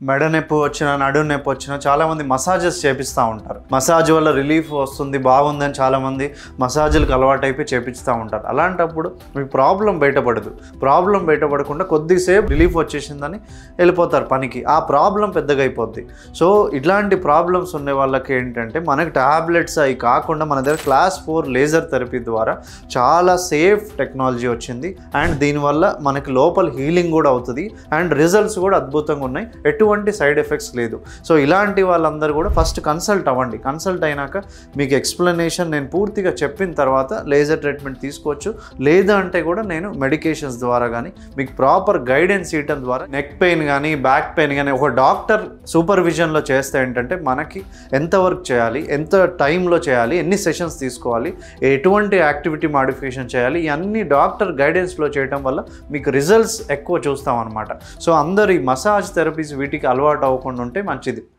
మెడ నొప్పి వచ్చినా నడుము నొప్పి వచ్చినా చాలామంది మసాజెస్ చేపిస్తూ ఉంటారు. మసాజ్ వల్ల రిలీఫ్ వస్తుంది, బాగుందని చాలామంది మసాజులకు అలవాటు అయిపోయి చేపిస్తూ ఉంటారు. అలాంటప్పుడు మీకు ప్రాబ్లం బయటపడదు. ప్రాబ్లం బయటపడకుండా కొద్దిసేపు రిలీఫ్ వచ్చేసిందని వెళ్ళిపోతారు పనికి. ఆ ప్రాబ్లం పెద్దగా అయిపోద్ది. సో ఇట్లాంటి ప్రాబ్లమ్స్ ఉండే వాళ్ళకి ఏంటంటే మనకి ట్యాబ్లెట్స్ అవి కాకుండా మన దగ్గర క్లాస్ 4 లేజర్ థెరపీ ద్వారా చాలా సేఫ్ టెక్నాలజీ వచ్చింది. అండ్ దీనివల్ల మనకి లోపల హీలింగ్ కూడా అవుతుంది అండ్ రిజల్ట్స్ కూడా అద్భుతంగా ఉన్నాయి. ఎటువంటి సైడ్ ఎఫెక్ట్స్ లేదు. సో ఇలాంటి వాళ్ళందరూ కూడా ఫస్ట్ కన్సల్ట్ అవ్వండి. కన్సల్ట్ అయినాక మీకు ఎక్స్ప్లెనేషన్ నేను పూర్తిగా చెప్పిన తర్వాత లేజర్ ట్రీట్మెంట్ తీసుకోవచ్చు. లేదా అంటే కూడా నేను మెడికేషన్స్ ద్వారా కానీ మీకు ప్రాపర్ గైడెన్స్ ఇవ్వడం ద్వారా నెక్ పెయిన్ కానీ బ్యాక్ పెయిన్ కానీ ఒక డాక్టర్ సూపర్విజన్లో చేస్తే ఏంటంటే మనకి ఎంత వర్క్ చేయాలి, ఎంత టైంలో చేయాలి, ఎన్ని సెషన్స్ తీసుకోవాలి, ఎటువంటి యాక్టివిటీ మాడిఫికేషన్ చేయాలి, ఇవన్నీ డాక్టర్ గైడెన్స్లో చేయడం వల్ల మీకు రిజల్ట్స్ ఎక్కువ చూస్తాం అన్నమాట. సో అందరు ఈ మసాజ్ థెరపీస్ వీటికి అలవాటు అవ్వకుండా ఉంటే మంచిది.